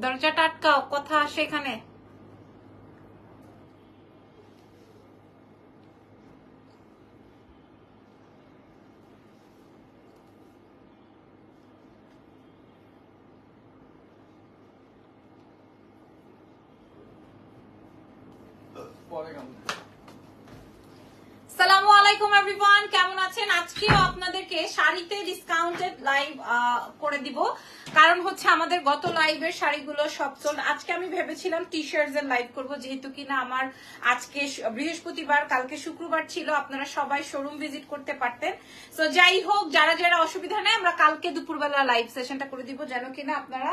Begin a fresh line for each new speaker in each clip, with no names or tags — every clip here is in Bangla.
দরজাটা আটকাও, কথা আসে এখানে। আসসালামু আলাইকুম এভরিওয়ান, কেমন আছেন? আজকেও আপনাদেরকে শাড়িতে ডিসকাউন্টেড লাইভ করে দিব, কারণ হচ্ছে আমাদের গত লাইভের শাড়িগুলো সব সোল্ড। আজকে আমি ভেবেছিলাম টি শার্টস এর লাইভ করবো, যেহেতু কিনা আমার আজকে বৃহস্পতিবার, কালকে শুক্রবার ছিল, আপনারা সবাই শোরুম ভিজিট করতে পারতেন। তো যাই হোক, যারা যারা অসুবিধা নেই, আমরা কালকে দুপুরবেলা লাইভ সেশনটা করে দিব, যেন কিনা আপনারা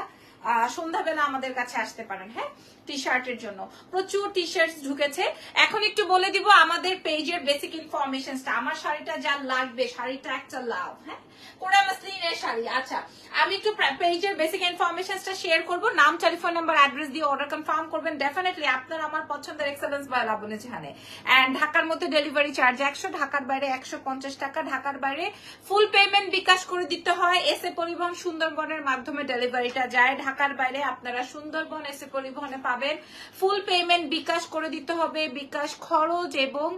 সন্ধ্যাবেলা আমাদের কাছে আসতে পারেন। হ্যাঁ, টি শার্টের জন্য প্রচুর টি শার্টস ঢুকেছে। এখন একটু বলে দিব আমাদের পেজের বেসিক ইনফরমেশনসটা। আমার শাড়িটা যা লাগবে, শাড়িটা একটা লাভ। হ্যাঁ, কোরা মাসলিনের শাড়ি। আচ্ছা, আমি একটু পেজের বেসিক ইনফরমেশনসটা শেয়ার করব। নাম, টেলিফোন নাম্বার, অ্যাড্রেস দিয়ে অর্ডার কনফার্ম করবেন। ডেফিনেটলি আপনার আমার পছন্দের এক্সেলেন্স বাই লাবণী জাহানে। এন্ড ঢাকার মধ্যে ডেলিভারি চার্জ 100, ঢাকার বাইরে 150 টাকা। ঢাকার বাইরে ফুল পেমেন্ট বিকাশ করে দিতে হয়। এসএ পরিবহন সুন্দরবনের মাধ্যমে ডেলিভারিটা যায়। ঢাকার বাইরে আপনারা সুন্দরবন এসএ পরিবহনে পাবেন। ফুল পেমেন্ট বিকাশ করে দিতে হবে, বিকাশ খরচ এবং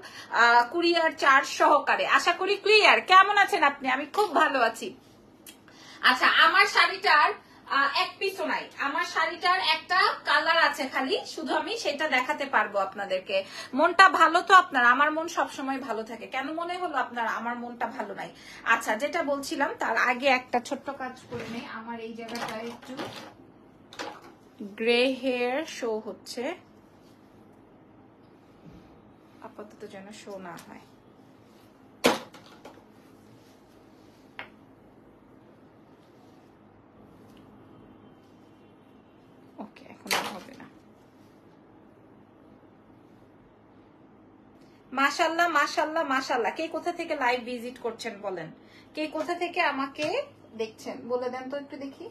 কুরিয়ার চার্জ সহকারে। আশা করি ক্লিয়ার। কেমন আছেন আপনি? আমি খুব ভালো আছি। আচ্ছা, আমার শাড়িটার এক পিসও নাই। আমার শাড়িটার একটা কালার আছে খালি, শুধু আমি সেটা দেখাতে পারবো আপনাদেরকে। মনটা ভালো তো আপনার? আমার মন সবসময় ভালো থাকে। কেন মনে হলো আপনার আমার মনটা ভালো নাই? আচ্ছা, যেটা বলছিলাম তার আগে একটা ছোট্ট কাজ করে নেই। আমার এই জায়গাটায় একটু গ্রে হেয়ার শো হচ্ছে, আপাতত যেন শো না হয়। ওকে, এখন আর হবে না। মাশাল্লাহ মাশাল্লাহ মাশাল্লাহ। কে কোথা থেকে লাইভ ভিজিট করছেন বলেন? কে কোথা থেকে আমাকে দেখছেন বলে দেন তো একটু দেখি।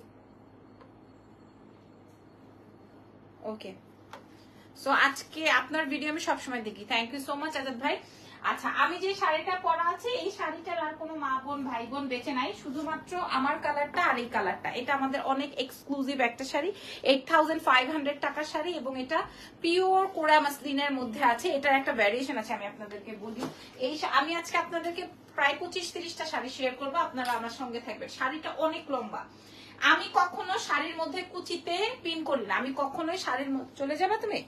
ওকে, সো আজকে আপনার ভিডিও আমি সবসময় দেখি। Thank you so much Azad ভাই। আচ্ছা, আমি যে শাড়িটা পরা আছে, এই শাড়িটার আর কোনো মা বোন ভাই বোন বেঁচে নাই, শুধুমাত্র আমার কালারটা আর এই কালারটা। এটা আমাদের অনেক এক্সক্লুসিভ একটা শাড়ি, 8500 টাকার শাড়ি, এবং এটা পিওর কোরা মাসলিনের মধ্যে আছে। এটার একটা ভ্যারিয়েশন আছে, আমি আপনাদেরকে বলি। আমি আজকে আপনাদেরকে প্রায় 25-30টা শাড়ি শেয়ার করবো, আপনারা আমার সঙ্গে থাকবেন। শাড়িটা অনেক লম্বা। আমি কখনো শাড়ির মধ্যে কুচিতে পিন করি না। আমি কখনোই শাড়ির মধ্যে, চলে যাবে তুমি?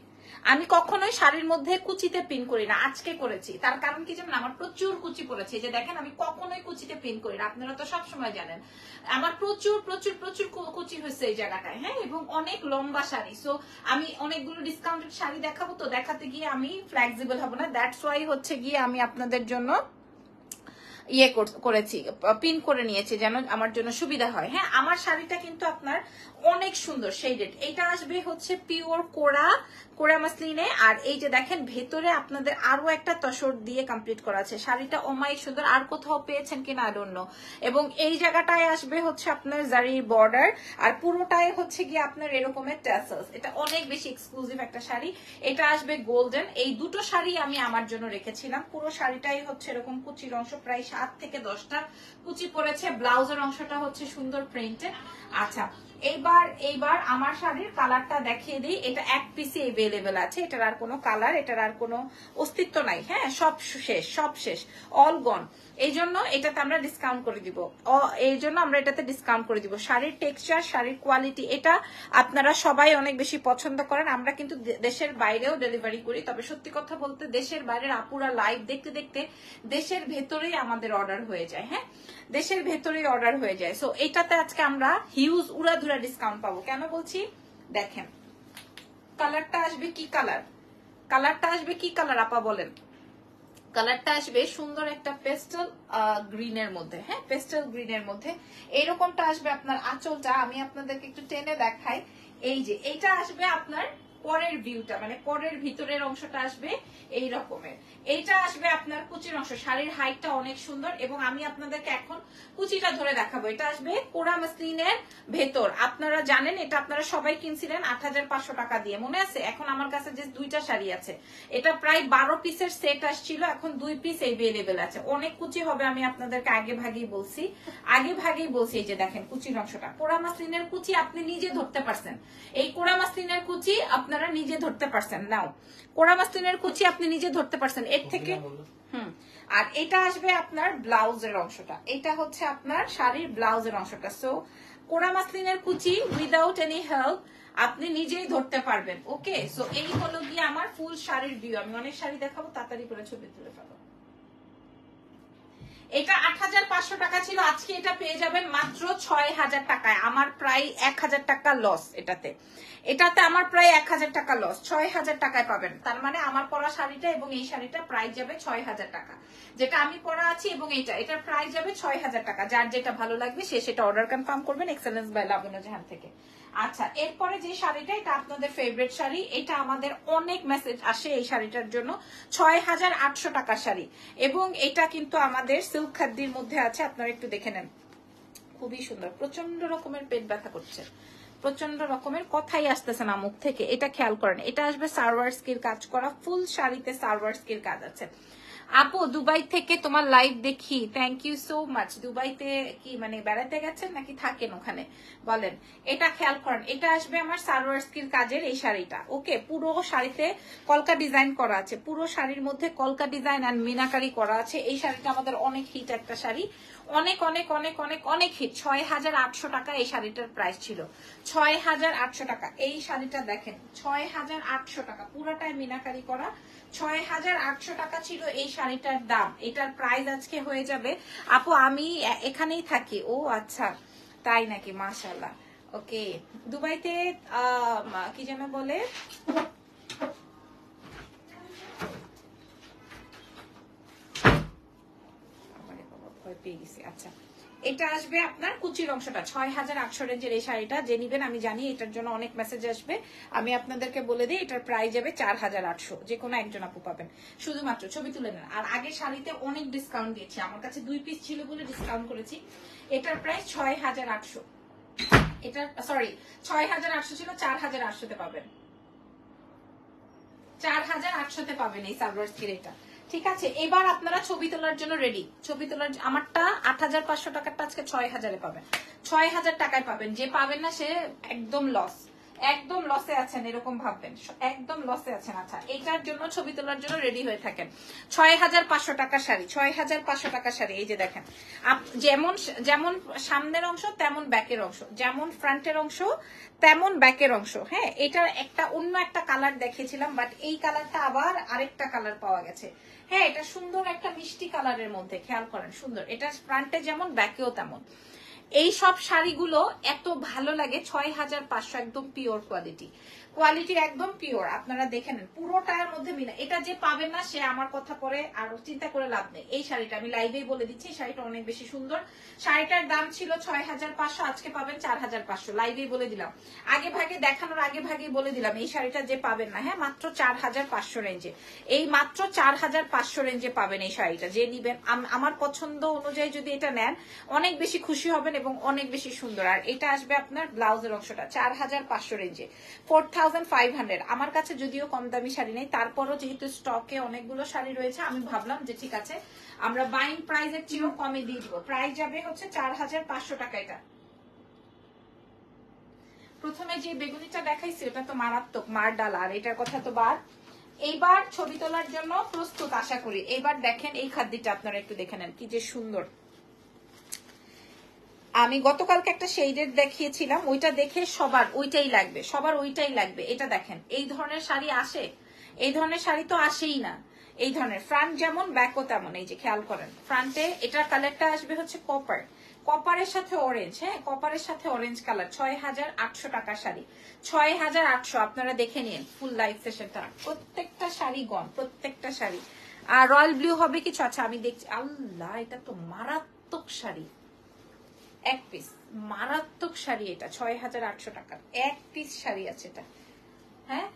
আমি কখনোই শাড়ির মধ্যে কুচিতে পিন করি না। আজকে করেছি, তার কারণ কি জানেন? আমার প্রচুর কুচি পড়েছে। যে দেখেন, আমি কখনোই কুচিতে পিন করি না, আপনারা তো সবসময় জানেন। আমার প্রচুর প্রচুর প্রচুর কুচি হয়েছে এই জায়গাটায়। হ্যাঁ, এবং অনেক লম্বা শাড়ি। সো আমি অনেকগুলো ডিসকাউন্টেড শাড়ি দেখাবো, তো দেখাতে গিয়ে আমি ফ্লেক্সিবল হব না। দ্যাটস ওয়াই হচ্ছে গিয়ে আমি আপনাদের জন্য করেছি, পিন করে নিয়েছি, যেন আমার জন্য সুবিধা হয়। হ্যাঁ, আমার শাড়িটা কিন্তু আপনার অনেক সুন্দর শেডেড। এটা আসবে হচ্ছে পিওর কোরা মাসলিনে। আর এই যে দেখেন, ভেতরে আপনাদের আরো একটা তসর দিয়ে কমপ্লিট করা আছে। শাড়িটা অমায়িক সুন্দর, আর কোথাও পেয়েছেন কিনা আই ডোন্ট নো। এবং এই জায়গাটায় আসবে হচ্ছে আপনার জারির বর্ডার, আর পুরোটাই হচ্ছে গিয়ে আপনার এরকমের ট্যাসেলস। এটা অনেক বেশি এক্সক্লুসিভ একটা শাড়ি। এটা আসবে গোল্ডেন। এই দুটো শাড়ি আমি আমার জন্য রেখেছিলাম। পুরো শাড়িটাই হচ্ছে এরকম কুচির অংশ, প্রায় 7 থেকে 10টা কুচি পড়েছে। ব্লাউজের অংশটা হচ্ছে সুন্দর প্রিন্টেড। আচ্ছা, এইবার আমার শাড়ির কালারটা দেখিয়ে দিই। এটা এক পিসে এভেলেবেল আছে, এটার আর কোনো কালার, এটার আর কোনো অস্তিত্ব নাই। হ্যাঁ, সব শেষ, সব শেষ, অল গন। এই জন্য এটাতে আমরা ডিসকাউন্ট করে দিব। শাড়ির টেক্সচার, শাড়ির কোয়ালিটি, এটা আপনারা সবাই অনেক বেশি পছন্দ করেন। আমরা কিন্তু দেশের বাইরেও ডেলিভারি করি, তবে সত্যি কথা বলতে দেশের বাইরের আপুরা লাইভ দেখতে দেখতে দেশের ভেতরেই আমাদের অর্ডার হয়ে যায়। হ্যাঁ, দেশের ভেতরেই অর্ডার হয়ে যায়। সো এটাতে আজকে আমরা হিউজ উড়াধুরা ডিসকাউন্ট পাবো। কেন বলছি দেখেন, কালারটা আসবে কি কালার? কালারটা আসবে কি কালার আপা বলেন? কালারটা আসবে সুন্দর একটা পেস্টেল গ্রিনের মধ্যে। হ্যাঁ, পেস্টেল গ্রিনের মধ্যে এরকমটা আসবে আপনার আঁচলটা। আমি আপনাদেরকে একটু টেনে দেখাই। এই যে এটা আসবে আপনার পরের ভিউটা, মানে পরের ভিতরের অংশটা আসবে এই রকমের। এইটা আসবে আপনার কুচির অংশ। শাড়ির হাইটটা অনেক সুন্দর এবং আমি আপনাদেরকে এখন কুচিটা ধরে দেখাবো। এটা আসবে কোরা মাসলিনের ভেতর। আপনারা জানেন এটা আপনারা সবাই কিনছিলেন ৮৫০০ টাকা দিয়ে, মনে আছে? এখন আমার কাছে যে দুইটা শাড়ি আছে, এটা প্রায় 12 পিসের সেট আসছিল, এখন 2 পিস এভেলেবেল আছে। অনেক কুচি হবে, আমি আপনাদেরকে আগে ভাগেই বলছি। এই যে দেখেন কুচির অংশটা, কোরা মাসলিনের কুচি আপনি নিজে ধরতে পারছেন। এই কোরা মাসলিনের কুচি আপনারা নিজে ধরতে পারছেন। নাও, কোরা মাসলিনের কুচি আপনি নিজে ধরতে পারছেন এর থেকে। আর এটা আসবে আপনার ব্লাউজের অংশটা, এটা হচ্ছে আপনার শাড়ির ব্লাউজের অংশটা। সো কোরা মাসলিনের কুচি উইদাউট এনি হেল্প আপনি নিজেই ধরতে পারবেন। ওকে, সো এই হলো গিয়ে আমার ফুল শাড়ির ভিউ। আমি অনেক শাড়ি দেখাবো, তাড়াতাড়ি করে ছবি তুলে ফেলো। এটা ৮৫০০ টাকা ছিল, আজকে এটা পেয়ে যাবেন মাত্র ৬০০০ টাকায়। আমার প্রায় ১০০০ টাকা লস এটাতে আমার প্রায় ১০০০ টাকা লস। ৬০০০ টাকায় পাবেন। তার মানে আমার পরা শাড়িটা এবং এই শাড়িটা প্রাইস যাবে ৬০০০ টাকা। যেটা আমি পরা আছি এবং এটার প্রাইস যাবে ৬০০০ টাকা। যার যেটা ভালো লাগবে সে সেটা অর্ডার কনফার্ম করবেন এক্সেলেন্স বাই লাবণ্য জাহান থেকে। আচ্ছা, এরপরে যে শাড়িটা, এটা আপনাদের ফেভারিট শাড়ি। এটা আমাদের অনেক মেসেজ আসে এই শাড়িটার জন্য। ৬৮০০ টাকার শাড়ি এবং এটা কিন্তু আমাদের সিল্ক খাদ্যির মধ্যে আছে। আপনারা একটু দেখে নেন, খুবই সুন্দর। প্রচন্ড রকমের পেট ব্যথা করছে, প্রচন্ড রকমের কথাই আসতেছে না মুখ থেকে। এটা খেয়াল করেন, এটা আসবে সার্ভার্সকির কাজ করা, ফুল শাড়িতে সার্ভার্সকির কাজ আছে। আপু দুবাই থেকে তোমার লাইভ দেখি, থ্যাংক ইউ সো মাচ। দুবাইতে কি মানে বেড়াতে গেছেন নাকি থাকেন ওখানে বলেন? এটা খেয়াল করেন, এটা আসবে আমার সার্ভার্সকির কাজের এই শাড়িটা। ওকে, পুরো শাড়িতে কলকা ডিজাইন করা আছে, পুরো শাড়ির মধ্যে কলকা ডিজাইন আর মিনাকারি করা আছে। এই শাড়িটা আমাদের অনেক হিট একটা শাড়ি, অনেক অনেক অনেক অনেক অনেক হিট। ৬৮০০ টাকা এই শাড়িটার প্রাইস ছিল, ৬৮০০ টাকা। এই শাড়িটা দেখেন ৬৮০০ টাকা, পুরোটাই মিনাকারি করা। ৬৮০০ টাকা ছিল এই শাড়িটার দাম। এটার প্রাইস আজকে হয়ে যাবে, আপু আমি এখানেই থাকি। ও আচ্ছা, তাই নাকি? মাশাআল্লাহ। ওকে, দুবাইতে কি যেন বলে, ভয় পেয়ে গেছি। আচ্ছা, এটা আসবে আপনার কুচির অংশটা ৬৮০০ রেঞ্জের এই শাড়িটা। যে নিবেন আমি জানি এটার জন্য অনেক মেসেজ আসবে, আমি আপনাদেরকে বলে দিই এটার প্রাইস যাবে ৪৮০০। যে কোনো একজন আপু পাবেন, শুধুমাত্র ছবি তুলে নেন। আর আগের শাড়িতে অনেক ডিসকাউন্ট দিয়েছি, আমার কাছে 2 পিস ছিল বলে ডিসকাউন্ট করেছি। এটার প্রাইস ৬৮০০। এটা সরি ৬৮০০ ছিল, ৪৮০০তে পাবেন, ৪৮০০তে পাবেন এই সার্ভার্সকির এটা। ঠিক আছে, এবার আপনারা ছবি তোলার জন্য রেডি। ছবি তোলার আমারটা ৮৫০০ টাকারটা আজকে ৬০০০-এ পাবেন, ৬০০০ টাকায় পাবেন। যে পাবেন না সে একদম লস, একদম লসে আছেন এরকম ভাববেন, একদম লসে আছেন। আচ্ছা, এটার জন্য ছবি তোলার জন্য রেডি হয়ে থাকেন। ৬৫০০ টাকার শাড়ি, ৬৫০০ টাকার শাড়ি। এই যে দেখেন, যেমন যেমন সামনের অংশ তেমন ব্যাকের অংশ, যেমন ফ্রন্টের অংশ তেমন ব্যাকের অংশ। হ্যাঁ, এটার একটা অন্য একটা কালার দেখিয়েছিলাম, বাট এই কালারটা আবার আরেকটা কালার পাওয়া গেছে। হ্যাঁ, এটা সুন্দর একটা মিষ্টি কালারের মধ্যে, খেয়াল করেন সুন্দর। এটা ফ্রন্টে যেমন ব্যাকেও তেমন। এই সব শাড়িগুলো এত ভালো লাগে, ৬৫০০, একদম পিওর কোয়ালিটি, কোয়ালিটি একদম পিওর। আপনারা দেখে নেন পুরোটার মধ্যে মিনা। এটা যে পাবেন না সে আমার কথা পরে আর চিন্তা করে লাভ নেই। এই শাড়িটা আমি লাইভেই বলে দিচ্ছি, শাড়িটা অনেক বেশি সুন্দর। শাড়িটার দাম ছিল ৬৫০০, আজকে পাবেন ৪৫০০। লাইভেই বলে দিলাম, আগে ভাগে দেখানোর আগে ভাগে বলে দিলাম এই শাড়িটা যে পাবেন না। হ্যাঁ, মাত্র ৪৫০০ রেঞ্জে, এই মাত্র ৪৫০০ রেঞ্জে পাবেন এই শাড়িটা। যে নিবেন আমার পছন্দ অনুযায়ী যদি এটা নেন অনেক বেশি খুশি হবেন এবং অনেক বেশি সুন্দর। আর এটা আসবে আপনার ব্লাউজের অংশটা ৪৫০০ রেঞ্জে, 4500। আমার কাছে যদিও কম দামি শাড়ি নেই, তারপরও যেহেতু স্টকে অনেকগুলো শাড়ি রয়েছে আমি ভাবলাম যে ঠিক আছে আমরা বাইং প্রাইসের চেয়েও কমে দিয়ে দিব। প্রাইস যাবে হচ্ছে ৪৫০০ টাকা। এটা প্রথমে যে বেগুনিটা দেখাইছি ওটা তো মারাত্মক, মার ডাল। আর এটার কথা তো বাদ। এইবার ছবি তোলার জন্য প্রস্তুত আশা করি। এইবার দেখেন এই খাদ্যটা আপনারা একটু দেখে নেন, কি যে সুন্দর। আমি গতকালকে একটা শেডের দেখিয়েছিলাম, ওইটা দেখে সবার ওইটাই লাগবে, সবার ওইটাই লাগবে। এটা দেখেন, এই ধরনের শাড়ি আসে, এই ধরনের শাড়ি তো আসেই না। এই ধরনের ফ্রন্ট যেমন ব্যাকও তেমন। এই যে খেয়াল করেন, ফ্রন্টে এটার কালারটা আসবে হচ্ছে কপার, কপারের সাথে অরেঞ্জ। হ্যাঁ, কপারের সাথে অরেঞ্জ কালার। ৬৮০০ টাকার শাড়ি, ৬৮০০। আপনারা দেখে নিন ফুল লাইভ সেশনটা, প্রত্যেকটা শাড়ি গন, প্রত্যেকটা শাড়ি। আর রয়্যাল ব্লু হবে কিছু। আচ্ছা আমি দেখছি, আল্লাহ এটা তো মারাত্মক শাড়ি, এক পিস মারাত্মক শাড়ি। এটা ৬৮০০ টাকার এক পিস শাড়ি আছে এটা। হ্যাঁ,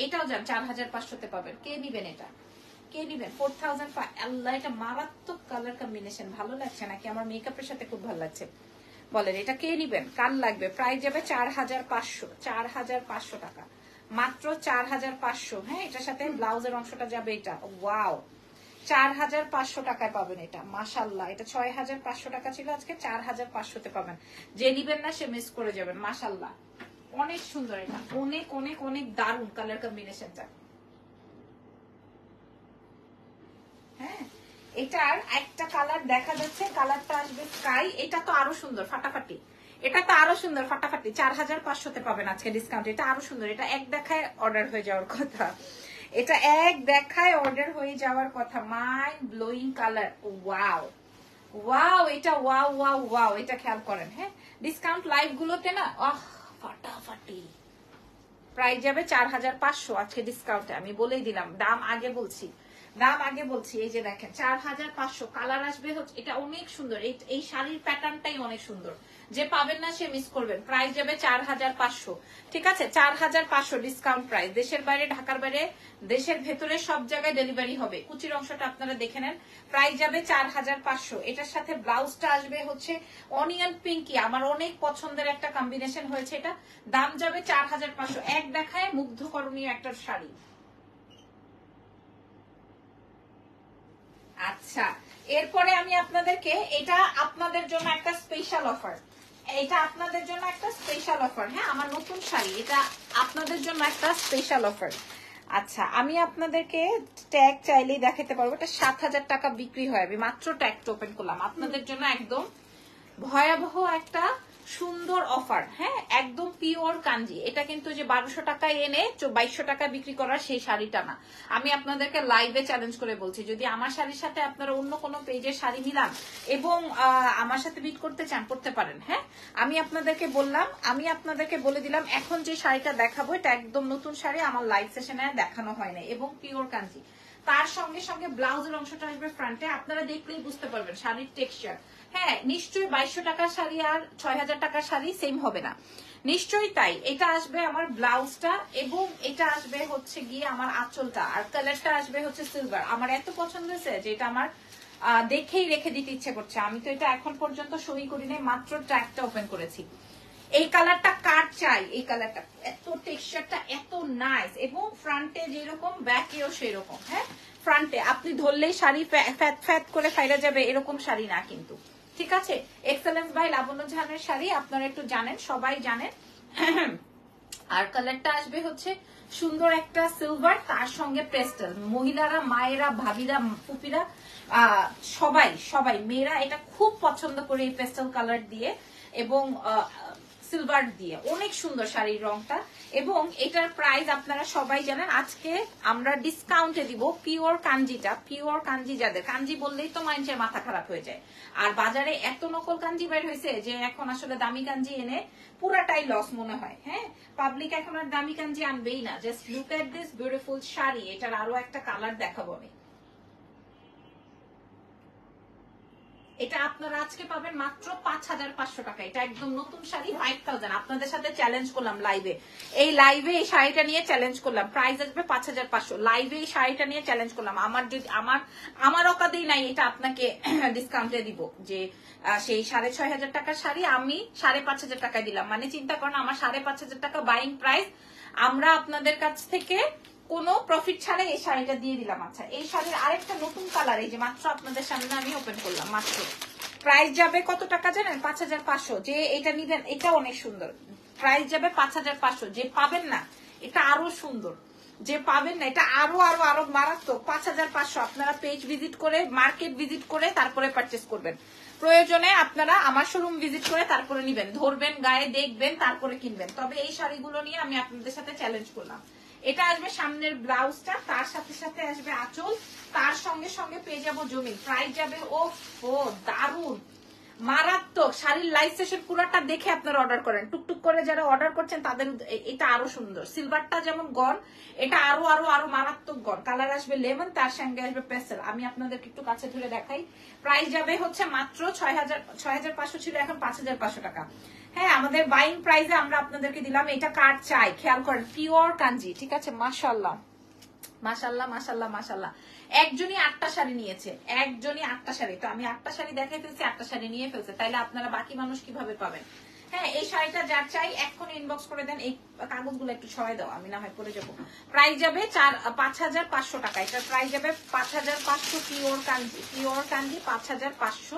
এটাও যান 4500-তে পাবেন। কে নিবেন এটা? কে নিবেন? 4005। আল্লাহ, এটা মারাত্মক কালার কম্বিনেশন। ভালো লাগছে নাকি? আমার মেকআপের সাথে খুব ভালো লাগছে। বলেন এটা কে নিবেন? কার লাগবে? প্রাইস যাবে 4500, 4500 টাকা, মাত্র 4500। হ্যাঁ, এটার সাথে ব্লাউজের অংশটা যাবে। এটা ওয়াও, 4500 টাকায় পাবেন এটা। মাশাআল্লাহ, এটা 6500 টাকা ছিল, আজকে 4500-তে পাবেন। যে নিবেন না সে মিস করে যাবেন। মাশাআল্লাহ, অনেক সুন্দর। এটা অনেক অনেক অনেক দারুণ কালার কম্বিনেশনটা। হ্যাঁ, এটার একটা কালার দেখা যাচ্ছে, কালারটা আসবে স্কাই। এটা তো আরো সুন্দর, ফাটাফাটি। এটা তো আরো সুন্দর, ফাটাফাটি। 4500-তে পাবেন আজকে ডিসকাউন্ট। এটা আরো সুন্দর। এটা এক দেখায় অর্ডার হয়ে যাওয়ার কথা। এটা এক দেখায় অর্ডার হয়ে যাওয়ার কথা। Mind blowing colour. Wow wow, এটা ওয়াও ওয়াও ওয়াও। এটা খেয়াল করেন। হ্যাঁ, ডিসকাউন্ট লাইভ গুলোতে না ফাটাফাটি। প্রাইস যাবে 4500 আজকে ডিসকাউন্টে। আমি বলেই দিলাম, দাম আগে বলছি, দাম আগে বলছি। এই যে দেখেন 4500। কালার আসবে হচ্ছে, এটা অনেক সুন্দর। এই শাড়ির প্যাটার্নটাই অনেক সুন্দর। যে পাবেন না সে মিস করবেন। প্রাইস যাবে 4500। ঠিক আছে, 4500 ডিসকাউন্ট প্রাইস। দেশের বাইরে, ঢাকার বাইরে, দেশের ভেতরে সব জায়গায় ডেলিভারি হবে। কুচির অংশটা আপনারা দেখে নেন। প্রাইস যাবে 4500। এটার সাথে ব্লাউজটা আসবে হচ্ছে অনিয়ন পিঙ্কি। আমার অনেক পছন্দের একটা কম্বিনেশন হয়েছে এটা। দাম যাবে 4500। এক দেখায় মুগ্ধকরণীয় একটা শাড়ি। আচ্ছা, এরপরে আমি আপনাদেরকে, এটা আপনাদের জন্য একটা স্পেশাল অফার। এটা আপনাদের জন্য একটা স্পেশাল অফার। হ্যাঁ, আমার নতুন শাড়ি, এটা আপনাদের জন্য একটা স্পেশাল অফার। আচ্ছা, আমি আপনাদেরকে ট্যাগ চাইলেই দেখাতে পারবো। এটা 7000 টাকা বিক্রি হয়। আমি মাত্র ট্যাগটা ওপেন করলাম আপনাদের জন্য। একদম ভয়াবহ একটা সুন্দর অফার। হ্যাঁ, একদম পিওর কাঞ্জি। এটা কিন্তু যে 1200 টাকায় এনে 2200 টাকা বিক্রি করার সেই শাড়িটা না। আমি আপনাদেরকে লাইভে চ্যালেঞ্জ করে বলছি, যদি আমার শাড়ির সাথে আপনারা অন্য কোনো পেজের শাড়ি মিলান এবং আমার সাথে বিট করতে চান, করতে পারেন। হ্যাঁ, আমি আপনাদেরকে বললাম, আমি আপনাদেরকে বলে দিলাম, এখন যে শাড়িটা দেখাবো এটা একদম নতুন শাড়ি, আমার লাইভ সেশনে দেখানো হয় না, এবং পিওর কাঞ্জি। তার সঙ্গে সঙ্গে ব্লাউজের অংশটা আসবে ফ্রন্টে। আপনারা দেখলেই বুঝতে পারবেন শাড়ির টেক্সচার। হ্যাঁ, নিশ্চয়ই 2200 টাকার শাড়ি আর 6000 টাকার শাড়ি সেম হবে না, নিশ্চয়ই তাই। এটা আসবে আমার ব্লাউজটা, এবং এটা আসবে হচ্ছে গিয়ে আমার আঁচলটা, আর কালারটা আসবে হচ্ছে সিলভার। আমার এত পছন্দ হয়েছে যে এটা আমার দেখেই রেখে দিতে ইচ্ছে করছে। আমি তো এটা এখন পর্যন্ত সই করি নাই, মাত্র ট্র্যাকটা ওপেন করেছি। এই কালারটা কার চাই? এই কালারটা, এত টেক্সচারটা এত নাইস, এবং ফ্রন্টে যেরকম ব্যাকেও সেরকম। হ্যাঁ, ফ্রন্টে আপনি ধরলেই শাড়ি ফ্যাত ফ্যাত করে ফাইরা যাবে, এরকম শাড়ি না কিন্তু। ঠিক আছে, এক্সেলেন্স বাই লাবণ্য জাহানের শাড়ি, আপনারা একটু জানেন, সবাই জানেন। আর কালারটা আসবে হচ্ছে সুন্দর একটা সিলভার, তার সঙ্গে পেস্টেল। মহিলারা, মায়েরা, ভাবিরা, ফুপিরা, সবাই সবাই মেয়েরা এটা খুব পছন্দ করে এই পেস্টেল কালার দিয়ে এবং সিলভার দিয়ে। অনেক সুন্দর শাড়ির রংটা, এবং এটার প্রাইস আপনারা সবাই জানেন। আজকে আমরা ডিসকাউন্টে দিব পিওর কাঞ্জিটা। পিওর কাঞ্জি, যাদের কাঞ্জি বললেই তো মানুষের মাথা খারাপ হয়ে যায়। আর বাজারে এত নকল কাঞ্জি বের হয়েছে যে এখন আসলে দামি কাঞ্জি এনে পুরাটাই লস মনে হয়। হ্যাঁ, পাবলিক এখন আর দামি কাঞ্জি আনবেই না। Just look at this beautiful sari. এটার আরো একটা কালার দেখাবো আমি। এটা আপনারা আজকে পাবেন মাত্র 5500 টাকা। এটা একদম নতুন শাড়ি, 5000। আপনাদের সাথে চ্যালেঞ্জ করলাম লাইভে, এই লাইভে এই শাড়িটা নিয়ে চ্যালেঞ্জ করলাম। প্রাইস আসবে 5500। লাইভে এই শাড়িটা নিয়ে চ্যালেঞ্জ করলাম। আমার যদি আমার অকাদেই নাই এটা আপনাকে ডিসকাউন্টে দিব, যে সেই 6500 টাকার শাড়ি আমি 5500 টাকায় দিলাম। মানে চিন্তা করেন, আমার 5500 টাকা বাইং প্রাইস, আমরা আপনাদের কাছ থেকে কোনো প্রফিট ছাড়া এই শাড়িটা দিয়ে দিলাম। আচ্ছা, এই শাড়ির আরেকটা নতুন কালার, এই যে মাত্র আপনাদের সামনে আমি ওপেন করলাম মাত্র। প্রাইস যাবে কত টাকা জানেন? 5500। যে এটা নিবেন, এটা অনেক সুন্দর। প্রাইস যাবে 5500। যে পাবেন না, এটা আরো সুন্দর। যে পাবেন না, এটা আরো আরো আরো মারাত্মক। 5500। আপনারা পেজ ভিজিট করে, মার্কেট ভিজিট করে তারপরে পারচেস করবেন। প্রয়োজনে আপনারা আমার শোরুম ভিজিট করে তারপরে নিবেন, ধরবেন, গায়ে দেখবেন, তারপরে কিনবেন। তবে এই শাড়িগুলো নিয়ে আমি আপনাদের সাথে চ্যালেঞ্জ করলাম। এটা আসবে সামনের ব্লাউজটা, তার সাথে সাথে আসবে আঁচল, তার সঙ্গে সঙ্গে পেয়ে যাবো জমি। প্রাইস যাবে ও দারুন, মারাত্মক। শাড়ির লাইভ সেশন পুরাটা দেখে আপনারা অর্ডার করেন। টুকটুক করে যারা অর্ডার করছেন তাদের এটা আরো সুন্দর। সিলভারটা যেমন গন, এটা আরো আরো আরো মারাত্মক গন। কালার আসবে লেমন, তার সঙ্গে আসবে পেস্টেল। আমি আপনাদেরকে একটু কাছে ধরে দেখাই। প্রাইস যাবে হচ্ছে মাত্র 6500 ছিল, এখন 5500 টাকা। হ্যাঁ, আমাদের বাইং প্রাইসে আমরা আপনাদেরকে দিলাম। এটা কার চাই খেয়াল করেন, পিওর কাঞ্জি, ঠিক আছে? মাশাআল্লাহ মাশাআল্লাহ মাশাআল্লাহ মাশাআল্লাহ। একজনই 8টা শাড়ি নিয়েছে, একজনই 8টা শাড়ি। তো আমি 8টা শাড়ি দেখাই ফেলছি, 8টা শাড়ি নিয়ে ফেলছে, তাইলে আপনারা বাকি মানুষ কিভাবে পাবেন? হ্যাঁ, এই শাড়িটা যার চাই এখন ইনবক্স করে দেন। এই কাগজগুলো একটু ছয় দাও, আমি না হয় পরে যাবো। প্রাইস যাবে 5,500 টাকা। এটার প্রাইস যাবে 5,500। Pure Kanji, pure Kanji 5,500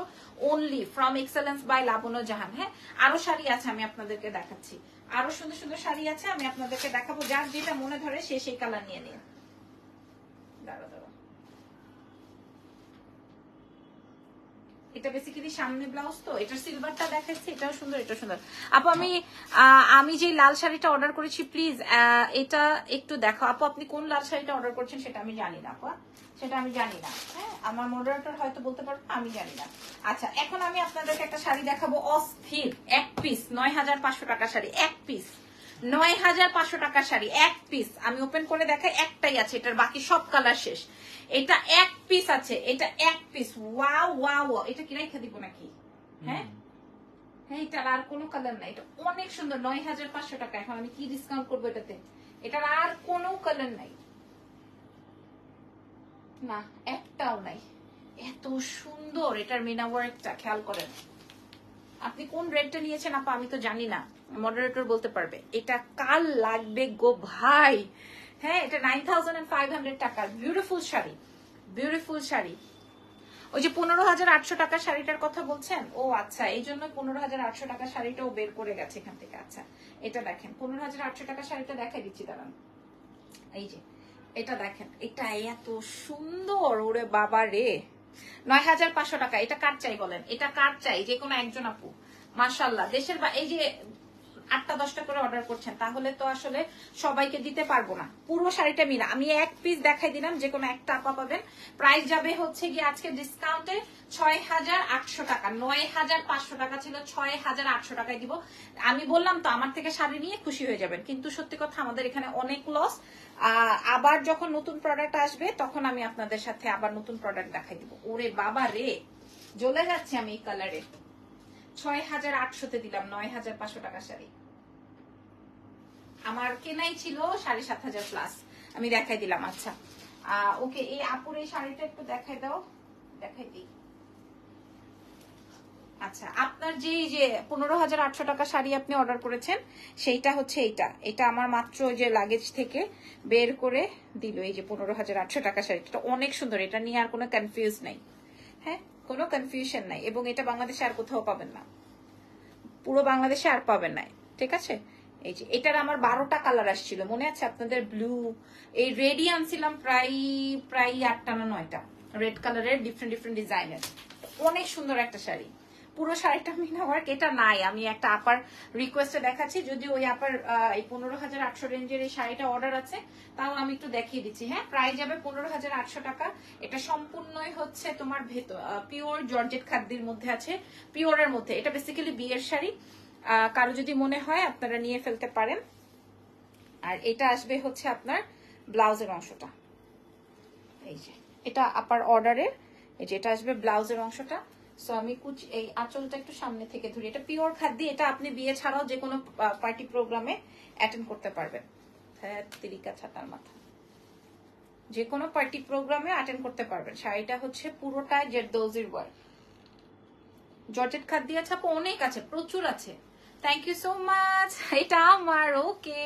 only from Excellence by Labanya Jahan. হ্যাঁ, আরো শাড়ি আছে, আমি আপনাদেরকে দেখাচ্ছি। আরো সুন্দর সুন্দর শাড়ি আছে, আমি আপনাদেরকে দেখাবো। যার যেটা মনে ধরে সে সেই কালার নিয়ে নিয়ে। দাঁড়া দাঁড়া, এটা বেসিক্যালি সামনে ব্লাউজ, তো এটা সিলভারটা দেখাচ্ছি, এটাও সুন্দর, এটা সুন্দর। আপু আমি যে লাল শাড়িটা অর্ডার করেছি, প্লিজ এটা একটু দেখো। আপু আপনি কোন লাল শাড়িটা অর্ডার করছেন সেটা আমি জানি না আপু, সেটা আমি জানি না। হ্যাঁ, আমার মডারেটর হয়তো বলতে পারবো, আমি জানি না। আচ্ছা, এখন আমি আপনাদেরকে একটা শাড়ি দেখাবো অস্থির, এক পিস 9,500 টাকা শাড়ি, এক পিস 9,500 টাকা শাড়ি, এক পিস। আমি ওপেন করে দেখাই, একটাই আছে, এটার বাকি সব কালার শেষ। এটা এক পিস আছে, এটা এক পিস। ওয়াও ওয়াও, এটা কি রেখে দিব নাকি? হ্যাঁ হ্যাঁ, এটার আর কোনো কালার নাই, এটা অনেক সুন্দর। 9,500 টাকা। এখন আমি কি ডিসকাউন্ট করবো এটাতে? এটার আর কোনো কালার নাই, না একটাও নাই। এত সুন্দর এটার মিনা ওয়ার্কটা, খেয়াল করেন। আপনি কোন রেটটা নিয়েছেন আপা আমি তো জানি না, মডারেটর বলতে পারবে। এটা কাল লাগবে গো ভাই। হ্যাঁ, এটা 9,500 টাকার বিউটিফুল শাড়ি, বিউটিফুল শাড়ি। ওই যে 15,800 টাকার শাড়িটার কথা বলছেন, ও আচ্ছা, এই জন্য 15,800 টাকার শাড়িটাও বের করে গেছে এখান থেকে। আচ্ছা, এটা দেখেন 15,800 টাকার শাড়িটা দেখাই দিচ্ছি, দাঁড়ান। এই যে এটা দেখেন, এটা এত সুন্দর, ওরে বাবা রে। 9,500 টাকা। এটা কার চাই বলেন, এটা কার চাই? যে কোনো একজন আপু, মাশাআল্লাহ। দেশের এই যে 8টা-10টা করে অর্ডার করছেন, তাহলে তো আসলে সবাইকে দিতে পারবো না। পুরো শাড়িটা মিলা আমি এক পিস দেখাই দিলাম, যে কোনো একটা আপা পাবেন। প্রাইস যাবে হচ্ছে গিয়ে আজকে ডিসকাউন্টে 6,800 টাকা। 9,500 টাকা ছিল, 6,800 টাকায় দিব। আমি বললাম তো আমার থেকে শাড়ি নিয়ে খুশি হয়ে যাবেন, কিন্তু সত্যি কথা আমাদের এখানে অনেক লস। আবার যখন নতুন প্রোডাক্ট আসবে তখন আমি আপনাদের সাথে আবার নতুন প্রোডাক্ট দেখাই দিব। ওরে বাবা রে, জ্বলে যাচ্ছে আমি এই কালারে। 6,800-তে দিলাম 9,500 টাকা শাড়ি। আমার কেনাই ছিল 7,500 প্লাস, আমি দেখাই দিলাম। আচ্ছা ওকে, এই আপুর এই শাড়িটা একটু দেখাই দাও, দেখাই দিই। আচ্ছা, আপনার যে 15,800 টাকা শাড়ি আপনি অর্ডার করেছেন, সেইটা হচ্ছে এইটা। এটা আমার মাত্র যে লাগেজ থেকে বের করে দিল, এই যে 15,800 টাকা শাড়িটা অনেক সুন্দর। এটা নিয়ে আর কোনো কনফিউজ নাই, হ্যাঁ, কোনো কনফিউশন নাই। এবং এটা বাংলাদেশে আর কোথাও পাবেন না, পুরো বাংলাদেশে আর পাবেন না, ঠিক আছে? এই যে এটার আমার 12টা কালার আসছিল, মনে আছে আপনাদের? ব্লু, এই রেডই আনছিলাম প্রায় 8টা না 9টা রেড কালারের, ডিফারেন্ট ডিফারেন্ট ডিজাইনের। অনেক সুন্দর একটা শাড়ি, পুরো শাড়িটা মিনা ওয়ার্ক। এটা নাই, আমি একটা আপার রিকোয়েস্টে দেখাচ্ছি। যদি ওই আপার এই 15,800 রেঞ্জের এই শাড়িটা অর্ডার আছে, তাও আমি একটু দেখিয়ে দিচ্ছি। হ্যাঁ, প্রাইস যাবে 15,800 টাকা। এটা সম্পূর্ণই হচ্ছে তোমার ভেতর পিওর জর্জেট খাদ্যের মধ্যে আছে, পিওরের মধ্যে। এটা বেসিক্যালি বিয়ের শাড়ি, কারো যদি মনে হয় আপনারা নিয়ে ফেলতে পারেন। আর এটা আসবে হচ্ছে আপনার ব্লাউজের অংশটা, এই যে এটা আপার অর্ডারের, এই যে এটা আসবে ব্লাউজের অংশটা। সো আমি এই আঁচলটা একটু সামনে থেকে ধরি। এটা পিওর খাদ্য, এটা আপনি বিয়ে ছাড়াও যে কোনো পার্টি প্রোগ্রামে অ্যাটেন্ড করতে পারবেন। হ্যাঁ, তিরিকা ছাতার মাথা, যে কোনো পার্টি প্রোগ্রামে অ্যাটেন্ড করতে পারবেন। শাড়িটা হচ্ছে পুরোটাই জেরদৌজির ওয়ার্ক, জর্জেট খাদ্য আছে আপু, অনেক আছে, প্রচুর আছে। Thank you so much. এটা আমার ওকে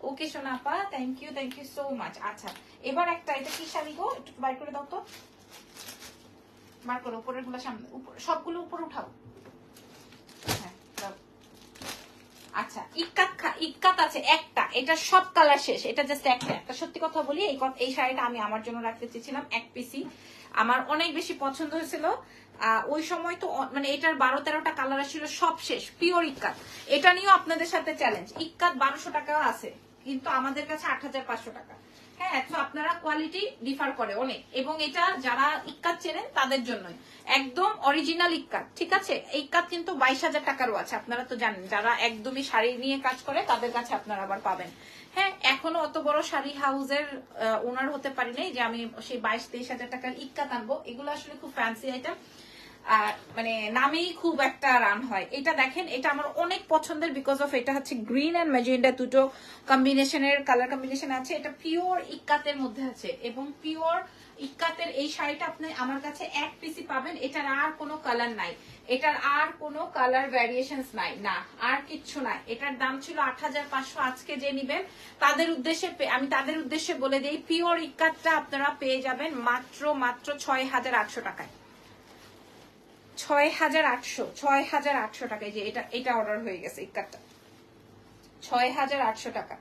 ওকে সোনাপা, থ্যাংক ইউ সো মাচ। আচ্ছা, এবার একটা, এটা কি শাড়ি গো, একটু বাইর করে দাও তো, বার করো। উপরের গুলো সামনে, সবগুলো উপরে উঠাও। হ্যাঁ দাও। আচ্ছা, ইক্কাত আছে একটা, এটা সব কালার শেষ, এটা জাস্ট একটা। সত্যি কথা বলি, এই শাড়িটা আমি আমার জন্য রাখতে চেয়েছিলাম এক পিসি, আমার অনেক বেশি পছন্দ হয়েছিল। ওই সময় তো মানে এটার 12-13টা কালার ছিল, সব শেষ। পিওর ইক্কাত, এটা নিয়েও আপনাদের সাথে চ্যালেঞ্জ। ইক্কাত 1200 টাকা আছে, কিন্তু আমাদের কাছে 8,500 টাকা। হ্যাঁ, তো আপনারা কোয়ালিটি ডিফার করে অনেক। এবং এটা যারা ইক্কাত চেনেন তাদের জন্যই, একদম অরিজিনাল ইক্কাত, ঠিক আছে? ইক্কাত কিন্তু 22,000 টাকারও আছে, আপনারা তো জানেন। যারা একদমই শাড়ি নিয়ে কাজ করে তাদের কাছে আপনারা আবার পাবেন। হ্যাঁ, এখনো অত বড় শাড়ি হাউসের ওনার হতে পারি নাই যে আমি সেই 22-23 হাজার টাকার ইক্কাত আনবো। এগুলো আসলে খুব ফ্যান্সি আইটেম। মানে নামেই খুব একটা রান হয়। এটা দেখেন, এটা আমার অনেক পছন্দের, বিকজ অফ এটা হচ্ছে গ্রিন এন্ড ম্যাজেন্ডা দুটো কম্বিনেশনের কালার কম্বিনেশন আছে। এটা পিওর ইক্কাতের মধ্যে আছে এবং পিওর ইক্কাতের এই শাড়িটা আপনি আমার কাছে এক পিসই পাবেন। এটার আর কোনো কালার নাই, এটার আর কোনো কালার ভ্যারিয়েশনস নাই, না আর কিচ্ছু নাই। এটার দাম ছিল ৮৫০০। আজকে যে নিবেন তাদের উদ্দেশ্যে আমি তাদের উদ্দেশ্যে বলে দিই, পিওর ইক্কাতটা আপনারা পেয়ে যাবেন মাত্র ৬,৮০০ টাকায়। ৬,৮০০ টাকায়। যে এটা অর্ডার হয়ে গেছে ইক্কাতটা ৬,৮০০ টাকা।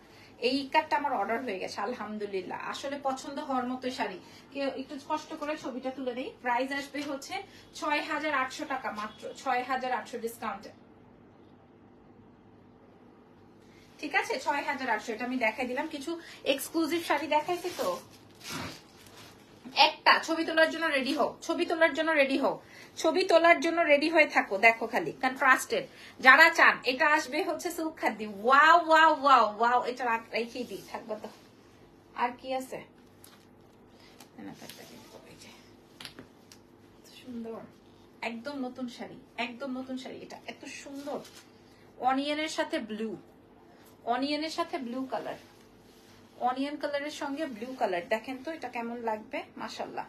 এই ইক্কাতটা আমার অর্ডার হয়ে গেছে আলহামদুলিল্লাহ। আসলে পছন্দ হওয়ার মতো শাড়ি। কেউ একটু স্পষ্ট করে ছবিটা তুলে দেই। প্রাইস আসবে হচ্ছে ৬,৮০০ টাকা, মাত্র ৬,৮০০ ডিসকাউন্টে। ঠিক আছে, ৬,৮০০। এটা আমি দেখাই দিলাম, কিছু এক্সক্লুসিভ শাড়ি দেখাইছি তো। একটা ছবি তোলার জন্য রেডি হও, ছবি তোলার জন্য রেডি হও, ছবি তোলার জন্য রেডি হয়ে থাকো। দেখো খালি কন্ট্রাস্টেড যারা চান, এটা আসবে হচ্ছে silk khadi. Wow wow wow wow, এটা রেখেই দিই, থাকবো তো। আর কি আছে, সুন্দর একদম নতুন শাড়ি, একদম নতুন শাড়ি। এটা এত সুন্দর, অনিয়নের সাথে ব্লু, অনিয়নের সাথে ব্লু কালার, অনিয়ন কালারের সঙ্গে ব্লু কালার। দেখেন তো এটা কেমন লাগবে, মাশাল্লাহ।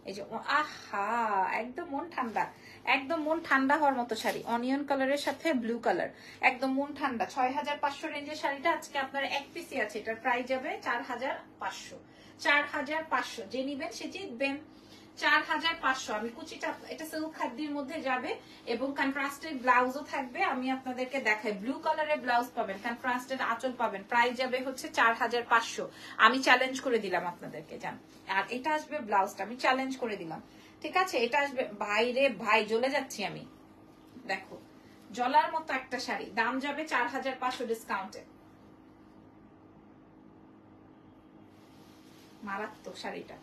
এই যে আহা, একদম মন ঠান্ডা, একদম মন ঠান্ডা হওয়ার মতো শাড়ি। অনিয়ন কালারের সাথে ব্লু কালার, একদম মন ঠান্ডা। ৬,৫০০ রেঞ্জের শাড়িটা আজকে আপনার এক পিসি আছে। এটার প্রাইস যাবে ৪,৫০০। ৪,৫০০ যে নিবেন সে জিতবেন। ৪,৫০০। আমি কুচিটা, এটা সিল্ক খাদির মধ্যে যাবে এবং কন্ট্রাস্টেড ব্লাউজও থাকবে। আমি আপনাদেরকে দেখাই, ব্লু কালারের ব্লাউজ পাবেন, কন্ট্রাস্টেড আঁচল পাবেন। প্রাইস যাবে হচ্ছে ৪,৫০০। আমি চ্যালেঞ্জ করে দিলাম আপনাদেরকে, জান। আর এটা আসবে ব্লাউজটা, আমি চ্যালেঞ্জ করে দিলাম, ঠিক আছে। এটা আসবে, ভাইরে ভাই জ্বলে যাচ্ছি আমি। দেখো জলার মতো একটা শাড়ি, দাম যাবে ৪,৫০০ ডিসকাউন্টে। মারাত্মক শাড়িটা।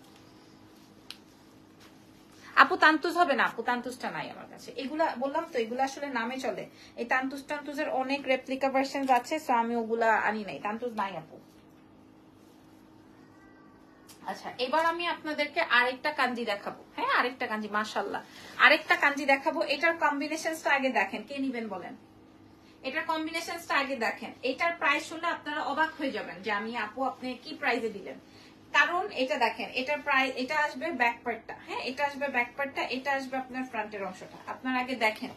আপু তান্তুজ হবে না, আপু তান্তুজটা নাই আমার কাছে। এগুলা বললাম তো, এগুলা আসলে নামে চলে। এই তান্তুজ টান্তুজের অনেক রেপ্লিকা ভার্সন আছে, সো আমি ওগুলা আনি নাই। তান্তুজ নাই আপু। আচ্ছা, এবার আমি আপনাদেরকে আরেকটা কাঞ্জি দেখাবো। হ্যাঁ, আরেকটা কাঞ্জি, মাশাআল্লাহ আরেকটা কাঞ্জি দেখাবো। এটার কম্বিনেশনসটা আগে দেখেন, কে নিবেন বলেন। এটার কম্বিনেশনসটা আগে দেখেন। এটার প্রাইস শুনলে আপনারা অবাক হয়ে যাবেন যে আমি আপু আপনি কি প্রাইসে দিলেন। কারণ এটা দেখেন, এটার প্রাইস, এটা আসবে ব্যাক পার্টটা, হ্যাঁ এটা আসবে ব্যাক পার্টটা, এটা আসবে আপনার ফ্রন্টের অংশটা। আপনারা আগে দেখেন,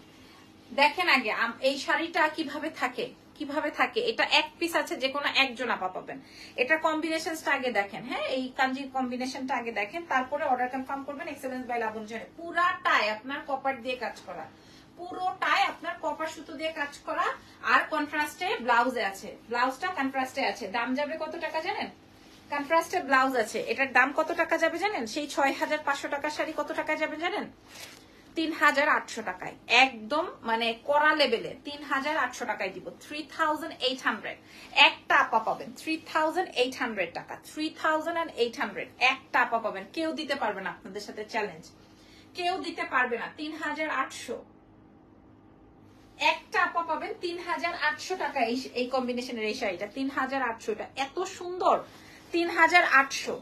দেখেন আগে এই শাড়িটা কিভাবে থাকে, কিভাবে থাকে। এটা এক পিস আছে, যে কোনো একজন আপা পাবেন। এটার কম্বিনেশনসটা আগে দেখেন, হ্যাঁ এই কাঞ্জির কম্বিনেশনটা আগে দেখেন, তারপরে অর্ডার কনফার্ম করবেন। এক্সেলেন্স বাই লাবণ্য। পুরাটাই আপনার কপার দিয়ে কাজ করা, পুরোটাই আপনার কপার সুতো দিয়ে কাজ করা। আর কন্ট্রাস্টে ব্লাউজে আছে, ব্লাউজটা কন্ট্রাস্টে আছে। দাম যাবে কত টাকা জানেন, কন্ট্রাস্টে ব্লাউজ আছে, এটার দাম কত টাকা যাবে জানেন। সেই ৬,৫০০ টাকার শাড়ি কত টাকায় যাবে জানেন, ৩,৮০০ টাকায়। একদম মানে কড়া লেভেলে ৩,৮০০ টাকায় দিব। 3,800 একটা আপা পাবেন, 3,800 টাকা, 3,800 একটা আপা পাবেন। কেউ দিতে পারবে না, আপনাদের সাথে চ্যালেঞ্জ, কেউ দিতে পারবে না। ৩,৮০০ একটা আপা পাবেন, ৩,৮০০ টাকা এই কম্বিনেশনের এই শাড়িটা। ৩,৮০০, এটা এত সুন্দর, ৩,৮০০।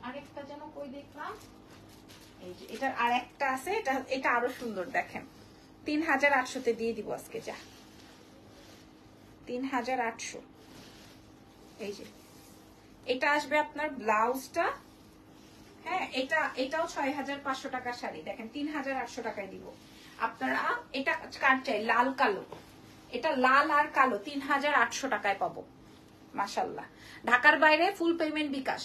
আরেকটা যেন কই দেখলাম, এই যে এটার আর একটা আছে, এটা আরো সুন্দর। দেখেন ৩,৮০০তে দিয়ে দিব আজকে, যা ৩,৮০০। এই যে এটা আসবে আপনার ব্লাউজটা, হ্যাঁ এটাও ৬,৫০০ টাকার শাড়ি। দেখেন ৩,৮০০ টাকায় দিব আপনারা। এটা কার চাই, লাল কালো, এটা লাল আর কালো, ৩,৮০০ টাকায় পাবো। মাশাআল্লাহ। ঢাকার বাইরে ফুল পেমেন্ট বিকাশ,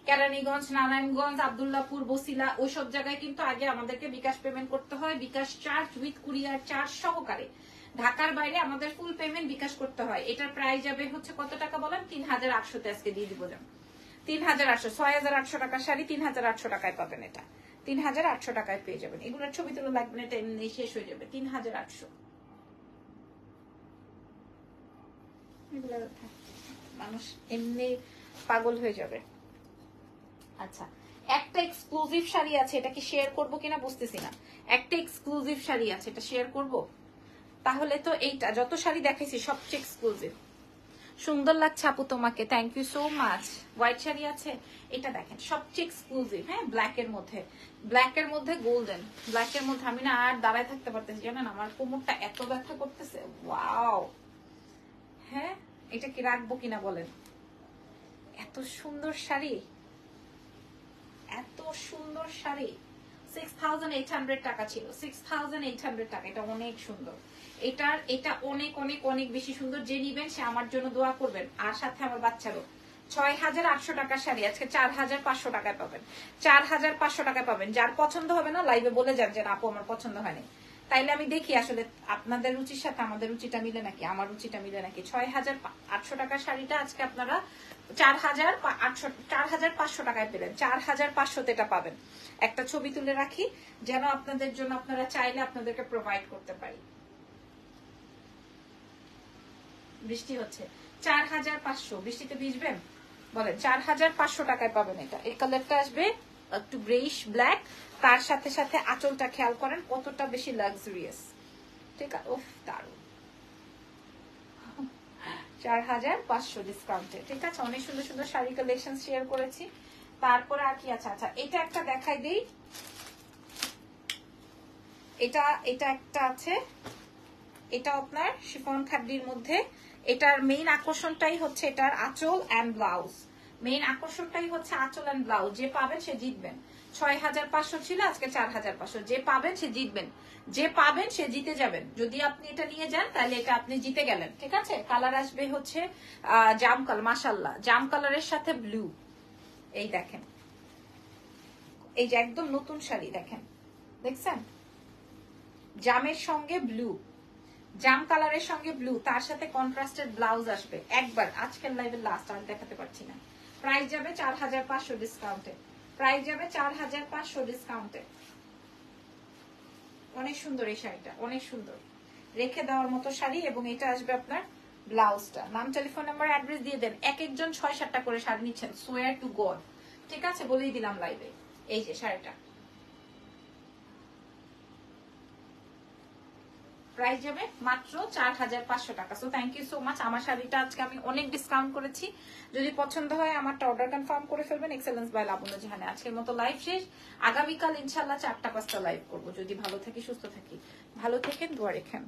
কেরানীগঞ্জ, নারায়ণগঞ্জ, আব্দুল্লাহপুর, বসিলা, ওইসব জায়গায় কিন্তু আগে আমাদেরকে বিকাশ পেমেন্ট করতে হয়, বিকাশ চার্জ উইথ কুরিয়ার চার্জ সহকারে। ঢাকার বাইরে আমাদের ফুল পেমেন্ট বিকাশ করতে হয়। এটার প্রাইস যাবে হচ্ছে কত টাকা বলেন, ৩,৮০০তে আজকে দিয়ে দিব। যান ৩,৮০০, ৬,৮০০ টাকার শাড়ি ৩,৮০০ টাকায় পাবেন। এটা ৩,৮০০ টাকায় পেয়ে যাবেন। এগুলোর ছবি তুলে লাগবে না, এটা এমনি শেষ হয়ে যাবে। ৩,৮০০ এগুলো মানুষ এমনি পাগল হয়ে যাবে। আচ্ছা, একটা এক্সক্লুসিভ শাড়ি আছে, এটা কি শেয়ার করবো কিনা বুঝতেছি না। একটা এক্সক্লুসিভ শাড়ি আছে, এটা শেয়ার করব। তাহলে তো এইটা, যত শাড়ি দেখাইছি সবচেয়ে এক্সক্লুসিভ, সুন্দর লাগছে আপু তোমাকে, thank you so much. White sari আছে, এটা দেখেন সবচেয়ে এক্সক্লুসিভ, হ্যাঁ ব্ল্যাকের মধ্যে, ব্ল্যাকের মধ্যে গোল্ডেন, ব্ল্যাকের মধ্যে আমি না আর দাঁড়ায় থাকতে পারতেছি জানেন, আমার কোমরটা এত ব্যথা করতেছে। ওয়াও, হ্যাঁ এটা কি রাখবো কিনা বলেন, এত সুন্দর শাড়ি, এত সুন্দর শাড়ি। 6800 টাকা ছিল, 6800 টাকা, এটা অনেক সুন্দর। এটা অনেক অনেক অনেক বেশি সুন্দর। যে নিবেন সে আমার জন্য দোয়া করবেন, আর সাথে আমার বাচ্চারও। 6800 টাকার শাড়ি আজকে 4500 টাকায় পাবেন, 4500 টাকায় পাবেন। যার পছন্দ হবে না লাইভে বলে যান যে আপু আমার পছন্দ হয়নি, তাইলে আমি দেখি আসলে আপনাদের রুচির সাথে আমাদের রুচিটা মিলে নাকি, আমার রুচিটা মিলে নাকি। 6800 টাকার শাড়িটা আজকে আপনারা 4500 টাকায় পেলেন, 4500 এটা পাবেন। একটা ছবি তুলে রাখি যেন আপনাদের জন্য আপনারা চাইলে আপনাদেরকে প্রোভাইড করতে পারি। বৃষ্টি হচ্ছে, 4500, বৃষ্টিতে ভিজবেন বলেন, 4500 টাকায় পাবেন এটা। এই কালারটা আসবে একটু গ্রেইশ ব্ল্যাক, তার সাথে সাথে আঁচলটা খেয়াল করেন কতটা বেশি লাক্সারিয়াস, ঠিক আছে। উফ দারুন, 4500 ডিসকাউন্টে, ঠিক আছে। অনেক সুন্দর সুন্দর শাড়ি কালেকশন শেয়ার করেছি। তারপরে আর কি আছে, আচ্ছা এটা একটা দেখাই দেই, এটা এটা একটা আছে, এটা আপনার শিফন খাদ্যির মধ্যে। এটার মেইন আকর্ষণটাই হচ্ছে এটার আঁচল এন্ড ব্লাউজ, মেইন আকর্ষণটাই হচ্ছে আঁচল এন্ড ব্লাউজ। যে পাবেন সে জিতবেন। 6500 ছিল, আজকে 4500। যে পাবেন সে জিতবেন, যে পাবেন সে জিতে যাবেন। যদি আপনি এটা নিয়ে যান তাহলে এটা আপনি জিতে গেলেন, ঠিক আছে। কালার আসবে হচ্ছে জাম কালার, মাশাআল্লাহ জাম কালারের সাথে ব্লু। এই দেখেন, এই যে একদম নতুন শাড়ি দেখেন, দেখছেন জামের সঙ্গে ব্লু, জাম কালারের সঙ্গে ব্লু, তার সাথে কন্ট্রাস্টেড ব্লাউজ আসবে। একবার আজকের লাইভের লাস্ট, আর দেখাতে পারছি না। প্রাইস যাবে 4500 ডিসকাউন্টে, প্রাইস যাবে 4500 ডিসকাউন্টে। অনেক সুন্দর এই শাড়িটা, অনেক সুন্দর, রেখে দেওয়ার মতো শাড়ি। এবং এটা আসবে আপনার ব্লাউজটা। নাম, টেলিফোন নাম্বার, অ্যাড্রেস দিয়ে দেন। এক একজন 6-7টা করে শাড়ি নিচ্ছেন, সোয়ার টু গড, ঠিক আছে, বলেই দিলাম লাইভে। এই যে শাড়িটা প্রাইস যাবে মাত্র 4500 টাকা। So thank you so much. আমার শাড়িটা আজকে আমি অনেক ডিসকাউন্ট করেছি। যদি পছন্দ হয় আমারটা অর্ডার কনফার্ম করে ফেলবেন। এক্সেলেন্স বাই লাবণ্য জাহানে। আজকের মতো লাইভ শেষ। আগামীকাল ইনশাল্লাহ 4টা 5টা লাইভ করবো, যদি ভালো থাকি সুস্থ থাকি। ভালো থাকেন, দোয়া রেখেন।